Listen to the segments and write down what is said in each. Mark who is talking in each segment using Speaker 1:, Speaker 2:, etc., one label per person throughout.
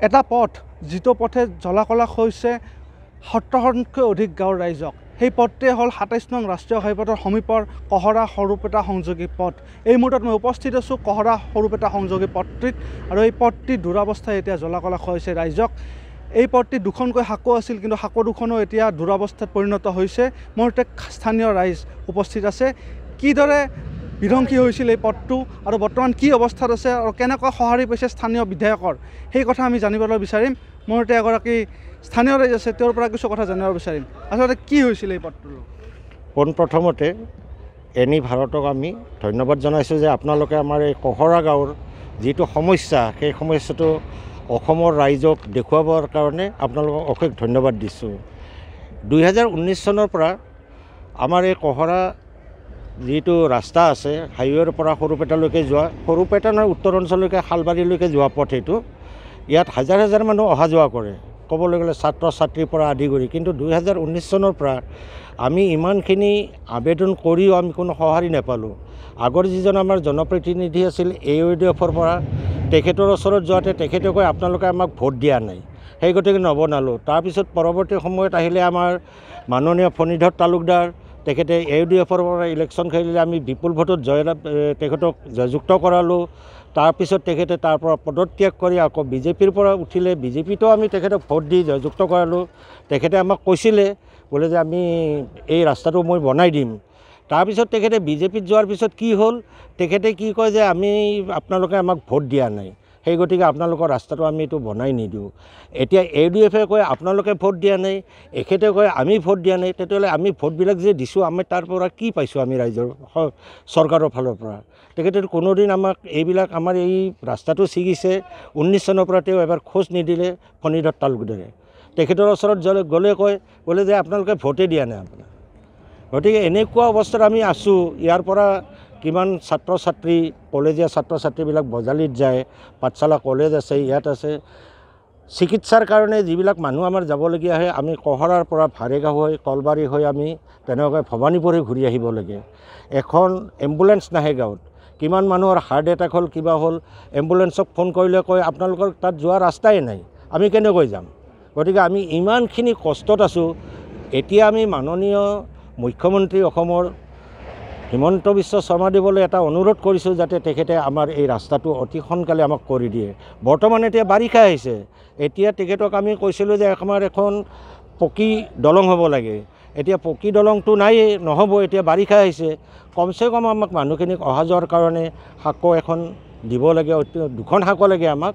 Speaker 1: এটা পথ যিটো পথে জলাকলা হৈছে 70খনতকৈ অধিক গাঁৱৰ ৰাইজক। সেই পথটোৱে হ'ল ২৭ নং ৰাষ্ট্ৰীয় ঘাইপথৰ সমীপৰ কহৰা সৰুপেটা সংযোগী পথ। এই মুহূৰ্তত মই উপস্থিত আছোঁ কহৰা সৰুপেটা সংযোগী পথটিত, আৰু এই পথটি দুৰাৱস্থাই এতিয়া জলাকলা খুৱাইছে ৰাইজক। এই পথটি দুখনকৈ সাঁকো আছিল, কিন্তু সাঁকো দুখনো এতিয়া দুৰাৱস্থাত পৰিণত হৈছে। মোৰ স্থানীয় ৰাইজ উপস্থিত আছে। কিদৰে বিধ্বংসী হৈছিল এই পথটো আৰু বৰ্তমান কি অৱস্থাত আছে আৰু কেনেকৈ সঁহাৰি পাইছে স্থানীয় বিধায়কৰ, সেই কথা আমি জানিবলৈ বিচাৰিম। মোৰ এগৰাকী স্থানীয় ৰাইজ আছে, তেওঁৰ পৰা কিছু কথা জানিব বিচাৰিম। আচলতে কি হৈছিল এই পথটোৰ?
Speaker 2: পোনপ্ৰথমতে এনি ভাৰতক আমি ধন্যবাদ জনাইছোঁ যে আপোনালোকে আমাৰ এই কহৰা গাঁৱৰ যিটো সমস্যা, সেই সমস্যাটো অসমৰ ৰাইজক দেখুৱাবৰ কাৰণে আপোনালোকক অশেষ ধন্যবাদ দিছোঁ। 2019 চনৰ পৰা আমাৰ এই কহৰা যিটো ৰাস্তা আছে, হাইৱেৰ পৰা সৰুপেটালৈকে যোৱা, সৰুপেটা নহয় উত্তৰ অঞ্চললৈকে শালবাৰীলৈকে যোৱা পথ এইটো। ইয়াত হাজাৰ হাজাৰ মানুহ অহা যোৱা কৰে, ক'বলৈ গ'লে ছাত্ৰ ছাত্ৰীৰ পৰা আদি কৰি। কিন্তু 2019 চনৰ পৰা আমি ইমানখিনি আবেদন কৰিও আমি কোনো সঁহাৰি নাপালোঁ। আগৰ যিজন আমাৰ জনপ্ৰতিনিধি আছিল AODFৰ পৰা, তেখেতৰ ওচৰত যোৱাতে তেখেতে কয় আপোনালোকে আমাক ভোট দিয়া নাই, সেই গতিকে নবনালোঁ। তাৰপিছত পৰৱৰ্তী সময়ত আহিলে আমাৰ মাননীয় ফণীধৰ তালুকদাৰ, তেখেতে AODFৰ পৰা ইলেকশ্যন খেলিলে, আমি বিপুল ভোটত তেখেতক জয়যুক্ত কৰালোঁ। তাৰপিছত তেখেতে তাৰ পৰা পদত্যাগ কৰি আকৌ বিজেপিৰ পৰা উঠিলে, বিজেপিতো আমি তেখেতক ভোট দি জয়যুক্ত কৰালোঁ। তেখেতে আমাক কৈছিলে বোলে যে আমি এই ৰাস্তাটো মই বনাই দিম। তাৰপিছত তেখেতে বিজেপিত যোৱাৰ পিছত কি হ'ল, তেখেতে কি কয় যে আপোনালোকে আমাক ভোট দিয়া নাই, সেই গতিকে আপোনালোকৰ ৰাস্তাটো আমি এইটো বনাই নিদিওঁ। এতিয়া AODFে কয় আপোনালোকে ভোট দিয়া নাই, এখেতে কয় আমি ভোট দিয়া নাই। তেতিয়াহ'লে আমি ভোটবিলাক যে দিছোঁ, আমি তাৰ পৰা কি পাইছোঁ আমি ৰাইজৰ চৰকাৰৰ ফালৰ পৰা? তেখেতে কোনোদিন আমাক এইবিলাক আমাৰ এই ৰাস্তাটো ছিগিছে 19 চনৰ পৰা তেওঁ এবাৰ খোজ নিদিলে ফণীধৰ তালুকদাৰে। তেখেতৰ ওচৰত গ'লে কয় বোলে যে আপোনালোকে ভোটেই দিয়া নাই আপোনাৰ। গতিকে এনেকুৱা অৱস্থাত আমি আছোঁ। ইয়াৰ পৰা কিমান ছাত্ৰ ছাত্ৰী, কলেজীয়া ছাত্ৰ ছাত্ৰীবিলাক বজালিত যায়, পাঠশালা কলেজ আছে, ইয়াত আছে। চিকিৎসাৰ কাৰণে যিবিলাক মানুহ আমাৰ যাবলগীয়া হয়, আমি কহৰাৰ পৰা ভাৰেগাঁও হৈ কলবাৰী হৈ আমি তেনেকৈ ভৱানীপুৰ হৈ ঘূৰি আহিব লাগে। এখন এম্বুলেঞ্চ নাহে গাঁৱত। কিমান মানুহৰ হাৰ্ট এটেক হ'ল, কিবা হ'ল, এম্বুলেঞ্চক ফোন কৰিলে কয় আপোনালোকৰ তাত যোৱা ৰাস্তাই নাই, আমি কেনেকৈ যাম? গতিকে আমি ইমানখিনি কষ্টত আছোঁ। এতিয়া আমি মাননীয় মুখ্যমন্ত্ৰী অসমৰ হিমন্ত বিশ্ব শৰ্মাদেৱলৈ এটা অনুৰোধ কৰিছোঁ যাতে তেখেতে আমাৰ এই ৰাস্তাটো অতি সোনকালে আমাক কৰি দিয়ে। বৰ্তমান এতিয়া বাৰিষা আহিছে, এতিয়া তেখেতক আমি কৈছিলোঁ যে আমাৰ এখন পকী দলং হ'ব লাগে। এতিয়া পকী দলংটো নাইয়ে, নহ'ব, এতিয়া বাৰিষা আহিছে। কমচে কম আমাক মানুহখিনিক অহা যোৱাৰ কাৰণে সাঁকো এখন দিব লাগে, দুখন সাঁকো লাগে আমাক।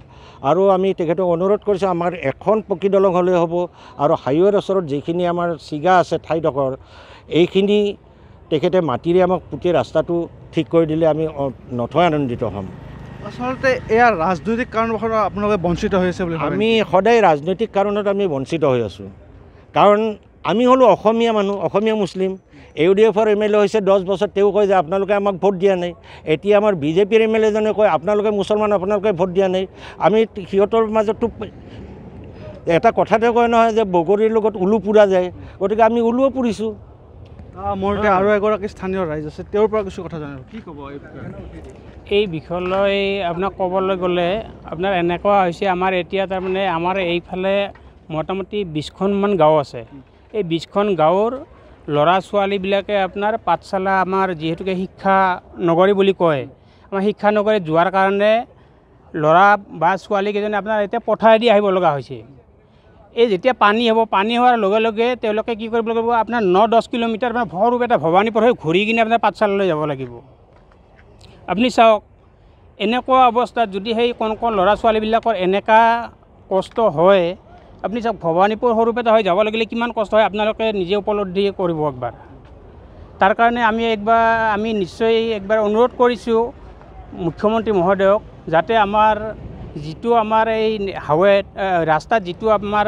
Speaker 2: আৰু আমি তেখেতক অনুৰোধ কৰিছোঁ আমাৰ এখন পকী দলং হ'লে হ'ব, আৰু হাইৱেৰ ওচৰত যিখিনি আমাৰ ছিগা আছে ঠাইডোখৰ, এইখিনি তেখেতে মাটিৰে আমাক পুতি ৰাস্তাটো ঠিক কৰি দিলে আমি নথৈ আনন্দিত হ'ম।
Speaker 1: আচলতে এয়া ৰাজনৈতিক কাৰণত আপোনালোকে বঞ্চিত হৈ আছে বুলি
Speaker 2: আমি সদায় ৰাজনৈতিক কাৰণত আমি বঞ্চিত হৈ আছোঁ। কাৰণ আমি হ'লোঁ অসমীয়া মানুহ, অসমীয়া মুছলিম। AODFৰ MLA হৈছে 10 বছৰ, তেওঁ কয় যে আপোনালোকে আমাক ভোট দিয়া নাই। এতিয়া আমাৰ বিজেপিৰ MLA জনে কয় আপোনালোকে মুছলমান, আপোনালোকে ভোট দিয়া নাই। আমি সিহঁতৰ মাজতো এটা কথাতে কয় নহয় যে বগৰীৰ লগত উলু পুৰা যায়, গতিকে আমি উলুও পুৰিছোঁ।
Speaker 1: মোৰ আৰু এগৰাকী স্থানীয় ৰাইজ আছে, তেওঁৰ পৰা কিছু কথা জানিব। কি ক'ব
Speaker 3: এই বিষয়লৈ আপোনাক ক'বলৈ গ'লে আপোনাৰ এনেকুৱা হৈছে, আমাৰ এতিয়া তাৰমানে আমাৰ এইফালে মোটামুটি 20খনমান গাঁও আছে। এই 20খন গাঁৱৰ ল'ৰা ছোৱালীবিলাকে আপোনাৰ পাঠশালা, আমাৰ যিহেতুকে শিক্ষা নগৰী বুলি কয়, আমাৰ শিক্ষা নগৰীত যোৱাৰ কাৰণে ল'ৰা বা ছোৱালীকেইজনে আপোনাৰ এতিয়া পথাৰেদি আহিব লগা হৈছে। এই যেতিয়া পানী হ'ব, পানী হোৱাৰ লগে লগে তেওঁলোকে কি কৰিব লাগিব, আপোনাৰ 9-10 কিলোমিটাৰ মানে সৰুপেটা ভৱানীপুৰ হৈ ঘূৰি কিনে আপোনাৰ পাঠশালালৈ যাব লাগিব। আপুনি চাওক, এনেকুৱা অৱস্থাত যদি সেই কণ ল'ৰা ছোৱালীবিলাকৰ এনেকুৱা কষ্ট হয়, আপুনি চাওক ভৱানীপুৰ সৰুপেটা হৈ যাব লাগিলে কিমান কষ্ট হয় আপোনালোকে নিজে উপলব্ধি কৰিব একবাৰ। তাৰ কাৰণে আমি নিশ্চয় একবাৰ অনুৰোধ কৰিছোঁ মুখ্যমন্ত্ৰী মহোদয়ক, যাতে আমাৰ যিটো আমাৰ এই ৰাস্তাত যিটো আমাৰ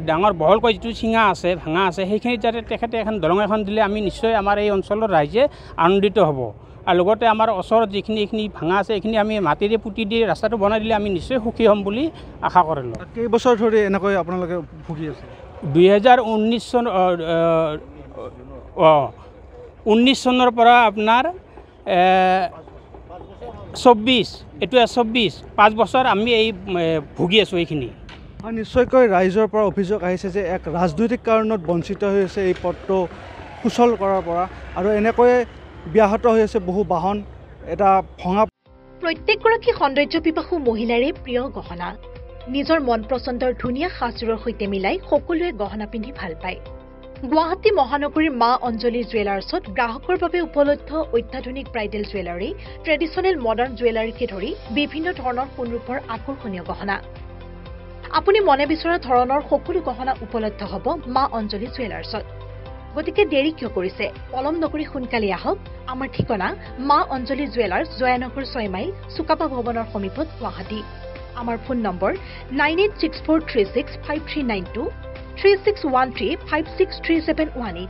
Speaker 3: ডাঙৰ বহলকৈ যিটো ভাঙা আছে, সেইখিনিত যাতে তেখেতে এখন দলং এখন দিলে আমি নিশ্চয় আমাৰ এই অঞ্চলৰ ৰাইজে আনন্দিত হ'ব। আৰু লগতে আমাৰ ওচৰত এইখিনি ভাঙা আছে, এইখিনি আমি মাটিৰে পুতি দি ৰাস্তাটো বনাই দিলে আমি নিশ্চয় সুখী হ'ম বুলি আশা কৰিলোঁ।
Speaker 1: কেইবছৰ ধৰি এনেকৈ আপোনালোকে ভুগি আছে?
Speaker 3: 2019 চনৰ পৰা আপোনাৰ 24 এইটো 24 5 বছৰ আমি এই ভুগি আছোঁ এইখিনি।
Speaker 1: আৰু নিশ্চয়কৈ ৰাইজৰ পৰা অভিযোগ আহিছে যে এক ৰাজনৈতিক কাৰণত বঞ্চিত হৈ আছে এই পথটো সুচল কৰাৰ পৰা, আৰু এনেকৈয়ে ব্যাহত হৈ আছে বহু বাহন। এটা ভঙা
Speaker 4: প্ৰত্যেকগৰাকী সৌন্দৰ্য পিপাসু মহিলাৰে প্ৰিয় গহনা। নিজৰ মন পচন্দৰ ধুনীয়া সাজযোৰৰ সৈতে মিলাই সকলোৱে গহনা পিন্ধি ভাল পায়। গুৱাহাটী মহানগৰীৰ মা অঞ্জলি জুৱেলাৰ্ছত গ্ৰাহকৰ বাবে উপলব্ধ অত্যাধুনিক ব্ৰাইডেল জুৱেলাৰী, ট্ৰেডিশ্যনেল মডাৰ্ণ জুৱেলাৰীকে ধৰি বিভিন্ন ধৰণৰ সোণৰূপৰ আকৰ্ষণীয় গহনা। আপুনি মনে বিচৰা ধৰণৰ সকলো গহনা উপলব্ধ হ'ব মা অঞ্জলি জুৱেলাৰ্ছত। গতিকে দেৰি কিয় কৰিছে? পলম নকৰি সোনকালে আহক। আমাৰ ঠিকনা মা অঞ্জলি জুৱেলাৰ্ছ, জয়ানগৰ 6 মাইল, চুকাফা ভৱনৰ সমীপত, গুৱাহাটী। আমাৰ ফোন নম্বৰ 9864365392, 3613563718।